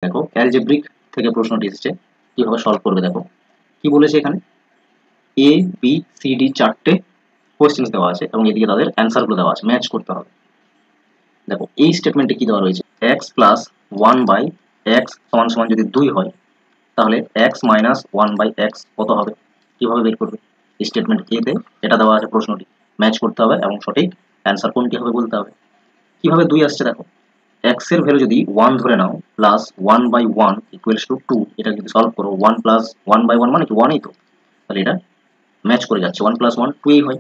দেখো অ্যালজেব্রিক থেকে প্রশ্নটি এসেছে, কিভাবে সলভ করবে দেখো। কি বলেছে এখানে, এ বি সি ডি চারটে কোয়েশ্চেন্স দেওয়া আছে এবং এদিকে তাদের অ্যান্সারগুলো দেওয়া আছে, ম্যাচ করতে হবে। দেখো এই স্টেটমেন্টে কি দেওয়া রয়েছে, x plus one by x সমান সমান যদি 2 হয়, তাহলে x minus one by x কত হবে, কিভাবে বের করবে। স্টেটমেন্ট এ তে এটা দেওয়া আছে, প্রশ্নটি ম্যাচ করতে হবে এবং সঠিক অ্যান্সার কোনটি হবে বলতে হবে। কিভাবে 2 আসছে দেখো, এক্স এর ভ্যালু যদি 1 ধরে নাও প্লাস 1 বাই 1 ইকুয়ালস টু 2, এটা যদি সলভ করো 1 প্লাস 1 বাই 1 মানে কি 1ই তো, তাহলে এটা ম্যাচ করে যাচ্ছে, 1 প্লাস 1 2ই হয়।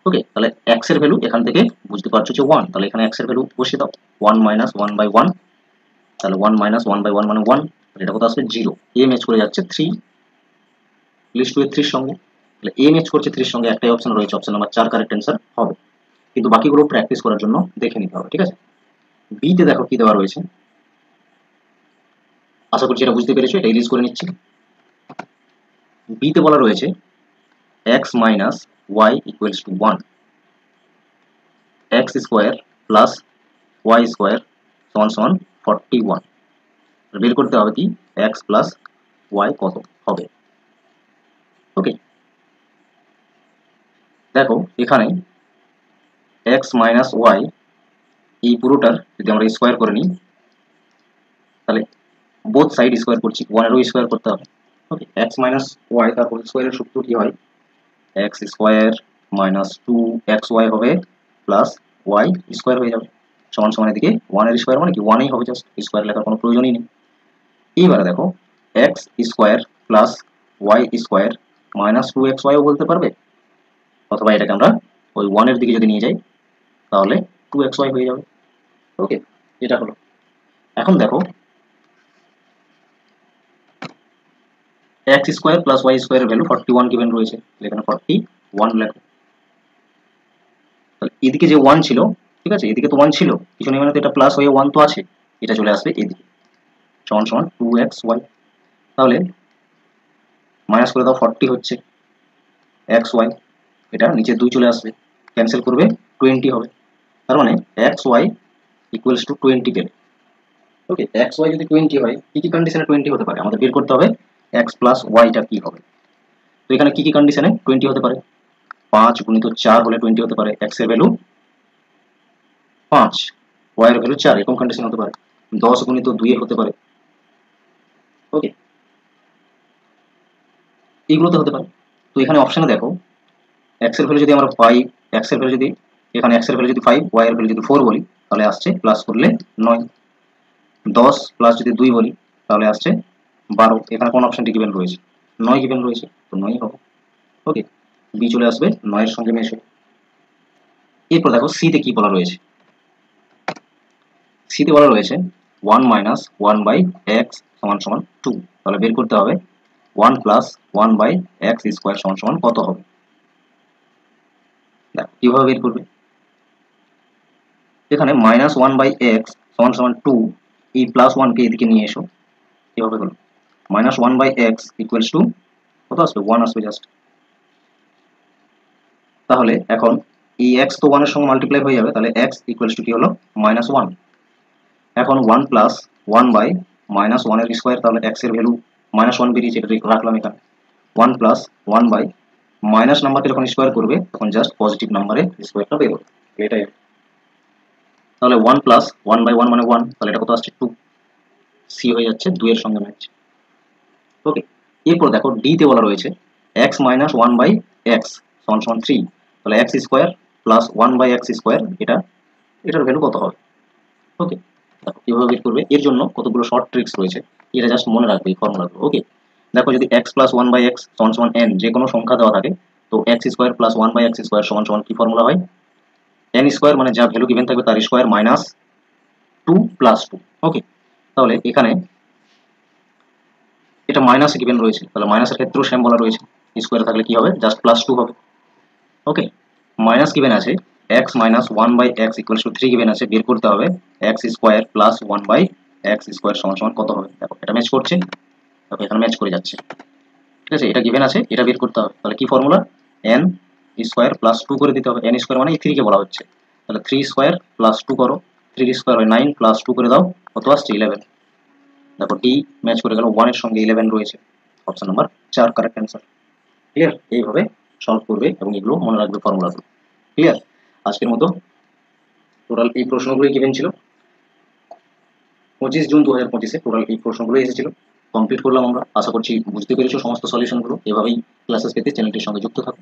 ওকে, তাহলে এক্স এর ভ্যালু এখান থেকে বুঝতে পারছো যে 1, তাহলে এখানে এক্স এর ভ্যালু বসিয়ে দাও, 1 মাইনাস 1 বাই 1, তাহলে 1 মাইনাস 1 বাই 1 মানে 1, তাহলে এটা কত আসবে 0। এ ম্যাচ করে যাচ্ছে 3 লিস্ট টু এর 3 এর সঙ্গে, তাহলে এ ম্যাচ করছে 3 এর সঙ্গে, একটাই অপশন রয়েছে, অপশন নাম্বার 4 কারেক্ট অ্যান্সার হবে। কিন্তু বাকিগুলো প্র্যাকটিস করার জন্য দেখে নিতে হবে, ঠিক আছে। বি তে দেখো কি দেওয়া রয়েছে, আশা করছি এটা বুঝতে পেরেছো, এটা ইলিজ করে নিচ্ছি। বি তে বলা রয়েছে x minus y equals to 1, x square plus y square সমান সমান 41। বের করতে হবে কি এক্স প্লাস ওয়াই কত হবে। ওকে, দেখো এখানে এক্স মাইনাস ওয়াই, এই পুরোটার যদি আমরা স্কোয়ার করে নিই, তাহলে বোথ সাইড স্কোয়ার করছি, ওয়ানেরও স্কোয়ার করতে হবে। ওকে, এক্স মাইনাস ওয়াই, তারপর স্কোয়ারের সূত্র কি হয়, এক্স স্কোয়ার মাইনাস 2xy হবে প্লাস ওয়াই স্কোয়ার হয়ে যাবে, সমান সমান এদিকে 1 এর স্কোয়ার মানে কি 1ই হবে, জাস্ট স্কোয়ার লেখার কোনো প্রয়োজনই নেই। এইবারে দেখো x square plus y square minus 2xy ও বলতে পারবে, অথবা এটাকে আমরা ওই 1 এর দিকে যদি নিয়ে যাই তাহলে 2xy হয়ে যাবে। ওকে, এটা হলো। এখন দেখো এক্স স্কোয়ার প্লাস ওয়াই স্কোয়ারের ভ্যালু 41 গিভেন রয়েছে, এখানে 41 লেখো। তাহলে এদিকে যে 1 ছিল, ঠিক আছে, এদিকে তো 1 ছিল, কিছু নেই মানে তো এটা প্লাস হয়ে 1 তো আছে, এটা চলে আসবে এদিকে, সমান সমান 2xy। তাহলে মাইনাস করে দাও, 40 হচ্ছে xy, এটা নিচে 2 চলে আসবে, ক্যান্সেল করবে 20 হবে, তার মানে xy ইকুয়ালস টু 20 পেলে। ওকে, xy যদি 20 হয়, কি কি কন্ডিশনে 20 হতে পারে আমাদের বের করতে হবে, x প্লাস ওয়াইটা কি হবে। তো এখানে কি কি কন্ডিশনে 20 হতে পারে, 5 গুণিত 4 হলে 20 হতে পারে, x এর ভ্যালু 5, y এর ভ্যালু 4, এরকম কন্ডিশন হতে পারে, 10 গুণিত 2 হতে পারে। ওকে, এইগুলোতে হতে পারে। তো এখানে অপশনে দেখো x এর ভ্যালু যদি আমরা 5, x এর ভ্যালু যদি এখানে x এর ভ্যালু যদি 5, y এর ভ্যালু যদি 4 বলি তাহলে আসছে প্লাস করলে 9, 10 প্লাস যদি 2 বলি তাহলে আসছে 12, এখানে কোন অপশনটি গিভেন রয়েছে, 9 গিভেন রয়েছে, তো 9ই হবে। ওকে, বি চলে আসবে 9 এর সঙ্গে মেশে। এরপর দেখো সি তে কি বলা রয়েছে, সি তে বলা রয়েছে 1 মাইনাস 1 বাই এক্স সমান সমান 2, তাহলে বের করতে হবে 1 প্লাস 1 বাই এক্স স্কোয়ার সমান সমান কত হবে। দেখো কিভাবে বের করবে, এখানে মাইনাস 1 বাই এক্স সমান সমান 2, এই প্লাস 1 কে এদিকে নিয়ে এসো, এভাবে হলো minus 1 by x equals to কত আসবে, 1 আসবে জাস্ট। তাহলে এখন এই এক্স তো 1 এর সঙ্গে মাল্টিপ্লাই হয়ে যাবে, তাহলে এক্স ইকুয়ালস টু কি হলো মাইনাস 1। এখন 1 প্লাস 1 বাই মাইনাস 1 এর স্কোয়ার, তাহলে এক্স এর ভ্যালু মাইনাস 1 বেরিয়েছে, এটা রাখলাম এখানে। 1 প্লাস 1 বাই মাইনাস নাম্বারটা যখন স্কোয়ার করবে তখন জাস্ট পজিটিভ নাম্বারে স্কোয়ারটা বেরোবে, এটাই। তাহলে 1 প্লাস 1 বাই 1 মানে 1, তাহলে এটা কত আসছে 2, সি হয়ে যাচ্ছে 2 এর সঙ্গে ম্যাচ। ওকে, এরপর দেখো ডি তে বলা রয়েছে x মাইনাস 1 বাই এক্স সমান সমান 3, তাহলে x square plus 1 by x square, এটার ভ্যালু কত হবে। ওকে, দেখো কিভাবে বের করবে, এর জন্য কতগুলো শর্ট ট্রিক্স রয়েছে, এটা জাস্ট মনে রাখবে এই ফর্মুলাগুলো। ওকে, দেখো যদি x প্লাস 1 বাই এক্স সমান সমান n যে কোনো সংখ্যা দেওয়া থাকে, তো x square plus 1 by x square সমান সমান কি ফর্মুলা হয়, n স্কোয়ার মানে যা ভ্যালু গিভেন থাকবে তার স্কোয়ার মাইনাস 2 প্লাস 2। ওকে, তাহলে এখানে এটা মাইনাস গিভেন রয়েছে, তাহলে মাইনাসের ক্ষেত্রেও সেম বলা রয়েছে, স্কোয়ার থাকলে কি হবে জাস্ট প্লাস 2 হবে। ওকে, মাইনাস গিভেন আছে x minus 1 by x equals to 3 given আছে, বের করতে হবে x square plus 1 by x square সমান সমান কত হবে। দেখো এটা ম্যাচ করছে, দেখো এখানে ম্যাচ করে যাচ্ছে, ঠিক আছে, এটা গিভেন আছে, এটা বের করতে হবে। তাহলে কি ফর্মুলা, n স্কোয়ার প্লাস 2 করে দিতে হবে, n স্কোয়ার মানে এই 3 কে বলা হচ্ছে, তাহলে 3 স্কোয়ার প্লাস 2 করো, 3 স্কোয়ার হয় 9 প্লাস 2 করে দাও, কত আসছে 11। দেখো ডি ম্যাচ করে গেল, 1 এর সঙ্গে 11 রয়েছে, option number 4 correct answer. Clear? এইভাবে সলভ করবে এবং এগুলো মনে রাখবে ফর্মুলাগুলো। ক্লিয়ার? আজকের মতো টোটাল এই প্রশ্নগুলোই গিভেন ছিল। 25 জুন 2025-এ টোটাল এই প্রশ্নগুলো এসেছিল, কমপ্লিট করলাম আমরা। আশা করছি বুঝতে পেরেছো সমস্ত সলিউশনগুলো। এভাবেই ক্লাসেস পেতে চ্যানেলটির সঙ্গে যুক্ত থাকো।